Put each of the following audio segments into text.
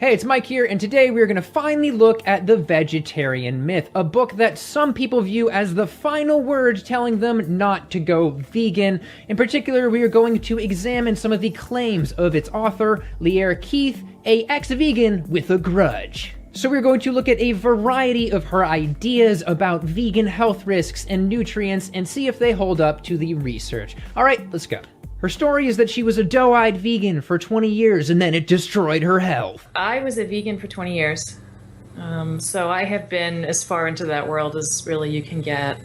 Hey, it's Mike here, and today we're going to finally look at The Vegetarian Myth, a book that some people view as the final word telling them not to go vegan. In particular, we are going to examine some of the claims of its author, Lierre Keith, a ex-vegan with a grudge. So we're going to look at a variety of her ideas about vegan health risks and nutrients and see if they hold up to the research. All right, let's go. Her story is that she was a doe-eyed vegan for 20 years and then it destroyed her health. I was a vegan for 20 years. So I have been as far into that world as really you can get.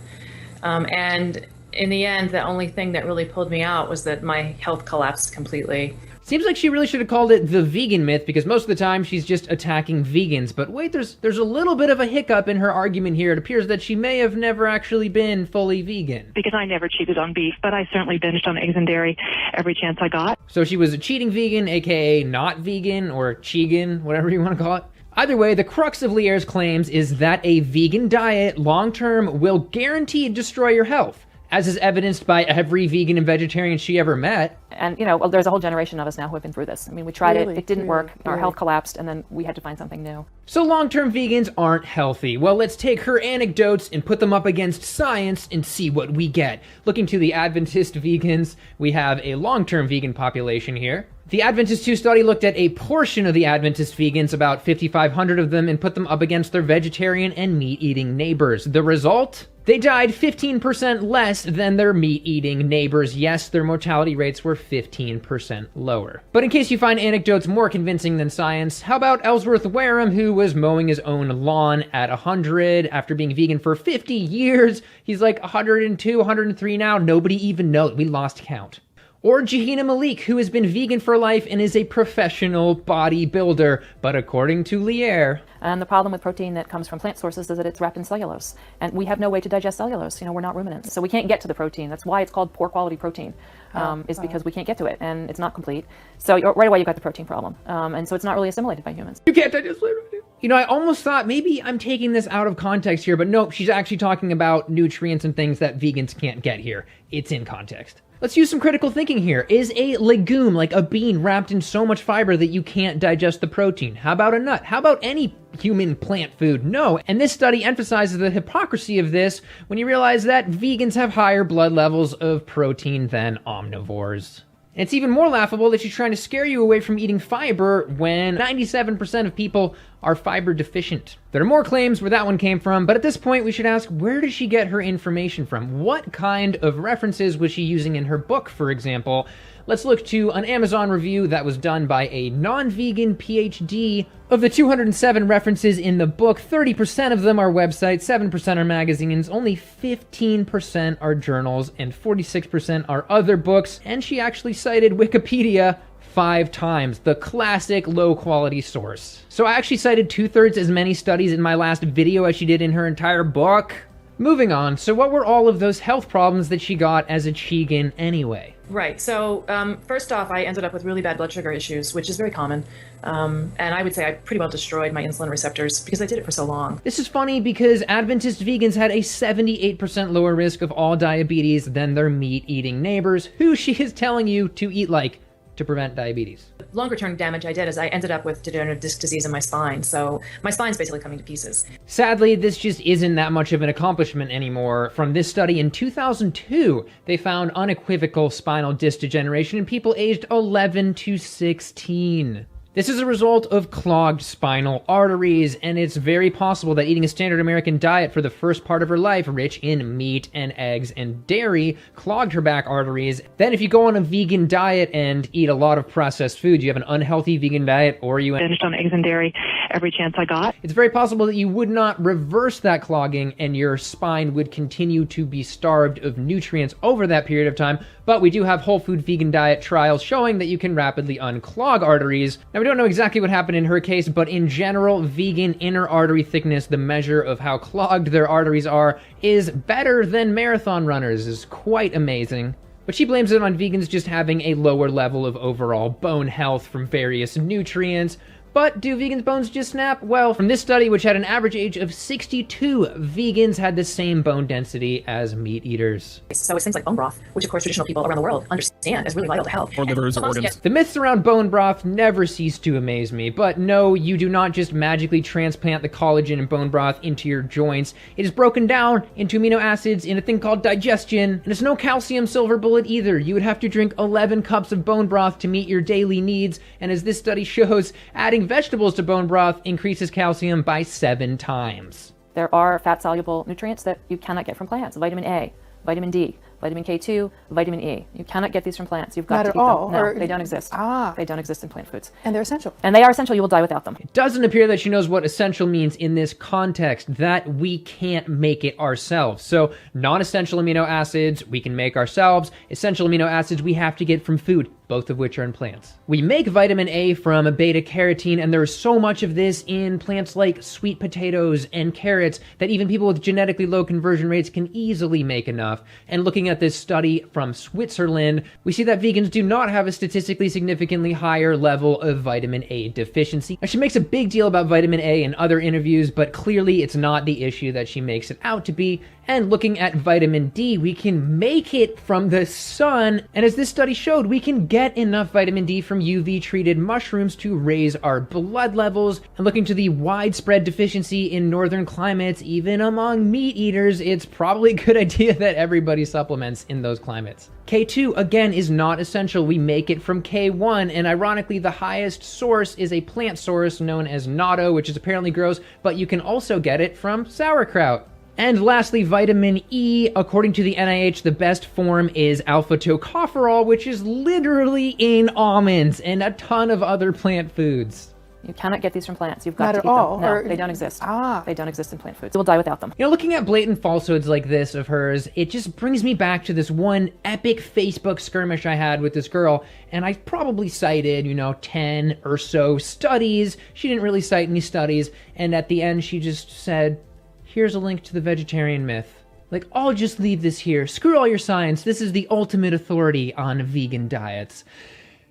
And in the end, the only thing that really pulled me out was that my health collapsed completely. Seems like she really should have called it The Vegan Myth because most of the time she's just attacking vegans. But wait, there's a little bit of a hiccup in her argument here. It appears that she may have never actually been fully vegan. Because I never cheated on beef, but I certainly binged on eggs and dairy every chance I got. So she was a cheating vegan, aka not vegan, or chegan, whatever you want to call it. Either way, the crux of Lierre's claims is that a vegan diet long-term will guaranteed destroy your health, as is evidenced by every vegan and vegetarian she ever met. And, well, there's a whole generation of us now who have been through this. I mean, we tried it didn't work, our health collapsed, and then we had to find something new. So long-term vegans aren't healthy. Well, let's take her anecdotes and put them up against science and see what we get. Looking to the Adventist vegans, we have a long-term vegan population here. The Adventist 2 study looked at a portion of the Adventist vegans, about 5,500 of them, and put them up against their vegetarian and meat-eating neighbors. The result? They died 15% less than their meat-eating neighbors. Yes, their mortality rates were 15% lower. But in case you find anecdotes more convincing than science, how about Ellsworth Wareham, who was mowing his own lawn at 100 after being vegan for 50 years? He's like 102, 103 now. Nobody even knows. We lost count. Or Jahina Malik, who has been vegan for life and is a professional bodybuilder, but according to Lierre. And the problem with protein that comes from plant sources is that it's wrapped in cellulose. And we have no way to digest cellulose. We're not ruminants. So we can't get to the protein. That's why it's called poor quality protein, because we can't get to it and it's not complete. So right away you've got the protein problem. And so it's not really assimilated by humans. You can't digest it. I almost thought maybe I'm taking this out of context here, but nope, she's actually talking about nutrients and things that vegans can't get here. It's in context. Let's use some critical thinking here. Is a legume, like a bean, wrapped in so much fiber that you can't digest the protein? How about a nut? How about any human plant food? No. And this study emphasizes the hypocrisy of this when you realize that vegans have higher blood levels of protein than omnivores. And it's even more laughable that she's trying to scare you away from eating fiber when 97% of people are fiber deficient. There are more claims where that one came from, but at this point we should ask, where does she get her information from? What kind of references was she using in her book, for example? Let's look to an Amazon review that was done by a non-vegan PhD. Of the 207 references in the book, 30% of them are websites, 7% are magazines, only 15% are journals, and 46% are other books, and she actually cited Wikipedia 5 times, the classic low-quality source. So I actually cited 2/3 as many studies in my last video as she did in her entire book. Moving on, so what were all of those health problems that she got as a chegan anyway? Right. So first off, I ended up with really bad blood sugar issues, which is very common. And I would say I pretty well destroyed my insulin receptors because I did it for so long. This is funny because Adventist vegans had a 78% lower risk of all diabetes than their meat-eating neighbors, who she is telling you to eat like to prevent diabetes. The longer-term damage I did is I ended up with degenerative disc disease in my spine. So my spine's basically coming to pieces. Sadly, this just isn't that much of an accomplishment anymore. From this study in 2002, they found unequivocal spinal disc degeneration in people aged 11 to 16. This is a result of clogged spinal arteries, and it's very possible that eating a standard American diet for the first part of her life, rich in meat and eggs and dairy, clogged her back arteries. Then if you go on a vegan diet and eat a lot of processed food, you have an unhealthy vegan diet, or you Binged on eggs and dairy every chance I got. It's very possible that you would not reverse that clogging and your spine would continue to be starved of nutrients over that period of time. But we do have whole food vegan diet trials showing that you can rapidly unclog arteries. Now, we don't know exactly what happened in her case, but in general, vegan inner artery thickness, the measure of how clogged their arteries are, is better than marathon runners. Is quite amazing. But she blames it on vegans just having a lower level of overall bone health from various nutrients. But do vegans' bones just snap? Well, from this study, which had an average age of 62, vegans had the same bone density as meat eaters. So it's things like bone broth, which of course traditional people around the world understand is really vital to health. Or livers or organs. The myths around bone broth never cease to amaze me, but no, you do not just magically transplant the collagen in bone broth into your joints. It is broken down into amino acids in a thing called digestion, and it's no calcium silver bullet either. You would have to drink 11 cups of bone broth to meet your daily needs, and as this study shows, adding vegetables to bone broth increases calcium by 7 times. There are fat-soluble nutrients that you cannot get from plants. Vitamin A, vitamin D, vitamin K2, vitamin E. You cannot get these from plants. You've got Not to at eat all, them. No, or- they don't exist. Ah. They don't exist in plant foods. And they're essential. And they are essential. You will die without them. It doesn't appear that she knows what essential means in this context, that we can't make it ourselves. So non-essential amino acids we can make ourselves. Essential amino acids we have to get from food, both of which are in plants. We make vitamin A from beta carotene, and there's so much of this in plants like sweet potatoes and carrots that even people with genetically low conversion rates can easily make enough. And looking at this study from Switzerland, we see that vegans do not have a statistically significantly higher level of vitamin A deficiency. Now, she makes a big deal about vitamin A in other interviews, but clearly it's not the issue that she makes it out to be. And looking at vitamin D, we can make it from the sun. And as this study showed, we can get enough vitamin D from UV-treated mushrooms to raise our blood levels. And looking to the widespread deficiency in northern climates, even among meat eaters, it's probably a good idea that everybody supplements in those climates. K2, again, is not essential. We make it from K1, and ironically, the highest source is a plant source known as natto, which is apparently gross, but you can also get it from sauerkraut. And lastly, vitamin E. According to the NIH, the best form is alpha-tocopherol, which is literally in almonds and a ton of other plant foods. You cannot get these from plants. You've got Not to at eat all, them. No, or- they don't exist. Ah. They don't exist in plant foods. You will die without them. You know, looking at blatant falsehoods like this of hers, it just brings me back to this one epic Facebook skirmish I had with this girl, and I probably cited, 10 or so studies. She didn't really cite any studies, and at the end she just said, "Here's a link to the vegetarian myth." Like, I'll just leave this here. Screw all your science. This is the ultimate authority on vegan diets.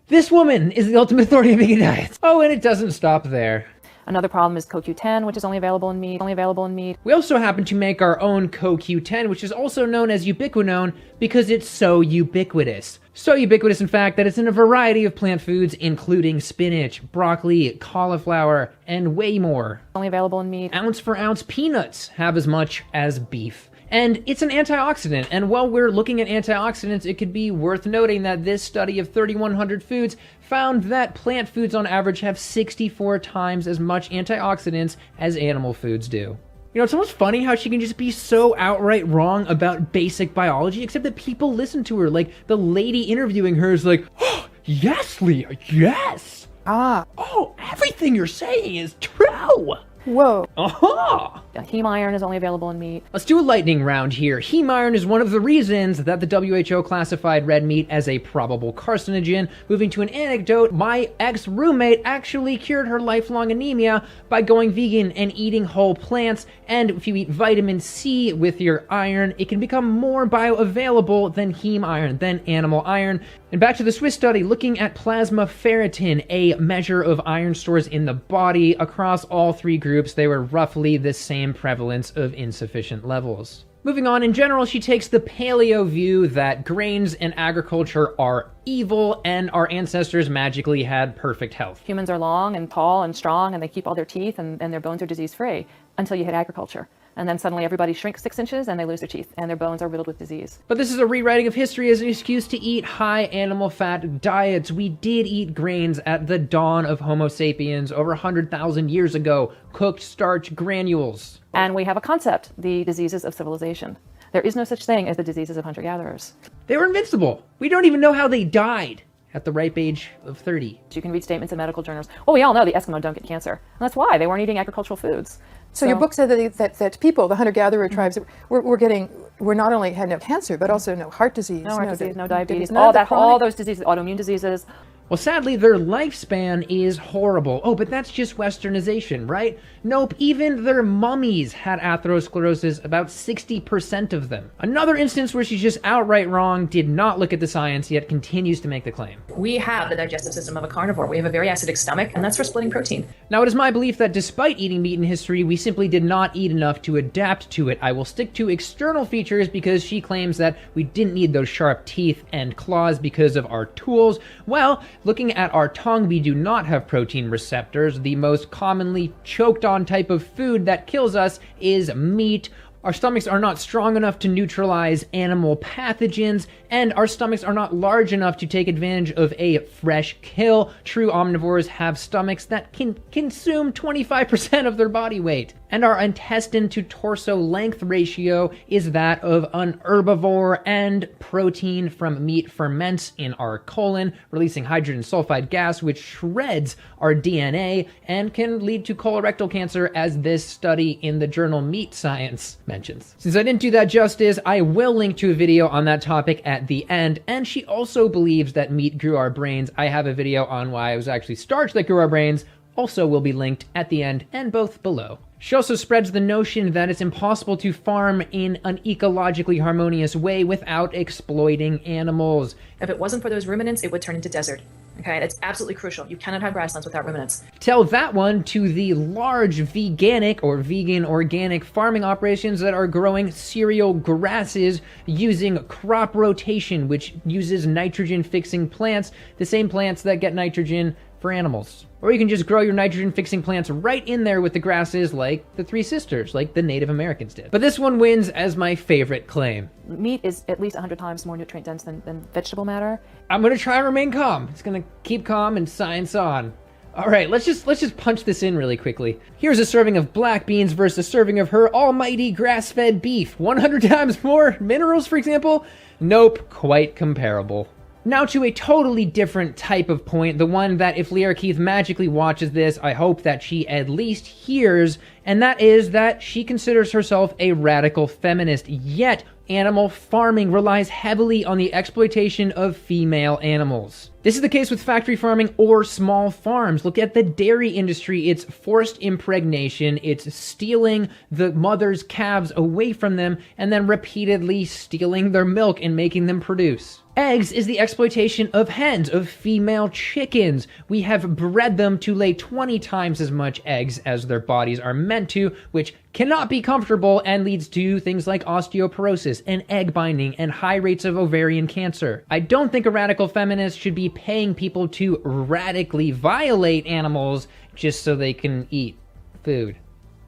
This woman is the ultimate authority on vegan diets. Oh, and it doesn't stop there. Another problem is CoQ10, which is only available in meat. We also happen to make our own CoQ10, which is also known as ubiquinone because it's so ubiquitous. So ubiquitous, in fact, that it's in a variety of plant foods, including spinach, broccoli, cauliflower, and way more. Only available in meat. Ounce for ounce peanuts have as much as beef. And it's an antioxidant, and while we're looking at antioxidants, it could be worth noting that this study of 3,100 foods found that plant foods on average have 64 times as much antioxidants as animal foods do. It's almost funny how she can just be so outright wrong about basic biology, except that people listen to her. Like, the lady interviewing her is like, "Oh, yes, Leah, yes! Ah. Oh, everything you're saying is true!" Whoa. Aha! Heme iron is only available in meat. Let's do a lightning round here. Heme iron is one of the reasons that the WHO classified red meat as a probable carcinogen. Moving to an anecdote, my ex-roommate actually cured her lifelong anemia by going vegan and eating whole plants. And if you eat vitamin C with your iron, it can become more bioavailable than heme iron, than animal iron. And back to the Swiss study, looking at plasma ferritin, a measure of iron stores in the body. Across all 3 groups, they were roughly the same prevalence of insufficient levels. Moving on, in general, she takes the paleo view that grains and agriculture are evil and our ancestors magically had perfect health. Humans are long and tall and strong, and they keep all their teeth, and their bones are disease-free until you hit agriculture. And then suddenly everybody shrinks 6 inches and they lose their teeth and their bones are riddled with disease. But this is a rewriting of history as an excuse to eat high animal fat diets. We did eat grains at the dawn of Homo sapiens over 100,000 years ago, cooked starch granules. And we have a concept, the diseases of civilization. There is no such thing as the diseases of hunter-gatherers. They were invincible. We don't even know how they died at the ripe age of 30. You can read statements in medical journals. Well, we all know the Eskimo don't get cancer. And that's why they weren't eating agricultural foods. So your book said that people, the hunter-gatherer tribes, were not only had no cancer, but also no heart disease. No heart disease, no diabetes, diabetes, none of the all those diseases, autoimmune diseases. Well, sadly, their lifespan is horrible. Oh, but that's just westernization, right? Nope, even their mummies had atherosclerosis, about 60% of them. Another instance where she's just outright wrong, did not look at the science, yet continues to make the claim. We have the digestive system of a carnivore. We have a very acidic stomach, and that's for splitting protein. Now, it is my belief that despite eating meat in history, we simply did not eat enough to adapt to it. I will stick to external features because she claims that we didn't need those sharp teeth and claws because of our tools. Well, looking at our tongue, we do not have protein receptors. The most commonly choked on type of food that kills us is meat. Our stomachs are not strong enough to neutralize animal pathogens, and our stomachs are not large enough to take advantage of a fresh kill. True omnivores have stomachs that can consume 25% of their body weight. And our intestine to torso length ratio is that of an herbivore, and protein from meat ferments in our colon, releasing hydrogen sulfide gas, which shreds our DNA and can lead to colorectal cancer, as this study in the journal Meat Science mentions. Since I didn't do that justice, I will link to a video on that topic at the end. And she also believes that meat grew our brains. I have a video on why it was actually starch that grew our brains, also will be linked at the end and both below. She also spreads the notion that it's impossible to farm in an ecologically harmonious way without exploiting animals. If it wasn't for those ruminants, it would turn into desert. Okay, that's absolutely crucial. You cannot have grasslands without ruminants. Tell that one to the large veganic or vegan organic farming operations that are growing cereal grasses using crop rotation, which uses nitrogen-fixing plants, the same plants that get nitrogen for animals. Or you can just grow your nitrogen-fixing plants right in there with the grasses like the Three Sisters, like the Native Americans did. But this one wins as my favorite claim. Meat is at least 100 times more nutrient dense than vegetable matter. I'm gonna try and remain calm. It's gonna keep calm and science on. All right, let's just punch this in really quickly. Here's a serving of black beans versus a serving of her almighty grass-fed beef. 100 times more minerals, for example? Nope, quite comparable. Now to a totally different type of point, the one that if Leah Keith magically watches this, I hope that she at least hears, and that is that she considers herself a radical feminist, yet animal farming relies heavily on the exploitation of female animals. This is the case with factory farming or small farms. Look at the dairy industry. It's forced impregnation. It's stealing the mother's calves away from them and then repeatedly stealing their milk and making them produce. Eggs is the exploitation of hens, of female chickens. We have bred them to lay 20 times as much eggs as their bodies are meant to, which cannot be comfortable and leads to things like osteoporosis and egg binding and high rates of ovarian cancer. I don't think a radical feminist should be paying people to radically violate animals just so they can eat food.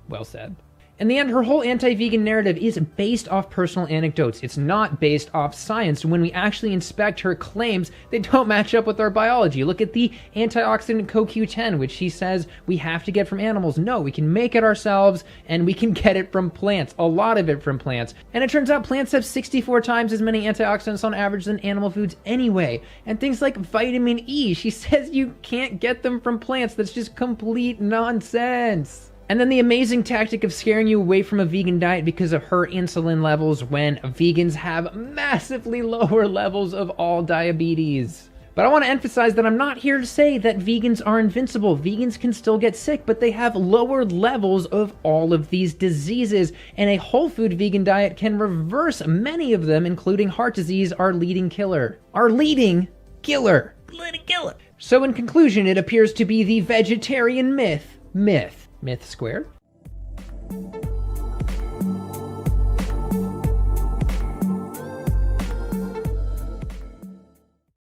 Well said. In the end, her whole anti-vegan narrative is based off personal anecdotes. It's not based off science. When we actually inspect her claims, they don't match up with our biology. Look at the antioxidant CoQ10, which she says we have to get from animals. No, we can make it ourselves, and we can get it from plants. A lot of it from plants. And it turns out plants have 64 times as many antioxidants on average than animal foods anyway. And things like vitamin E, she says you can't get them from plants. That's just complete nonsense. And then the amazing tactic of scaring you away from a vegan diet because of her insulin levels when vegans have massively lower levels of all diabetes. But I want to emphasize that I'm not here to say that vegans are invincible. Vegans can still get sick, but they have lower levels of all of these diseases. And a whole food vegan diet can reverse many of them, including heart disease, our leading killer. Our leading killer. Leading killer. So in conclusion, it appears to be the vegetarian myth. Myth squared?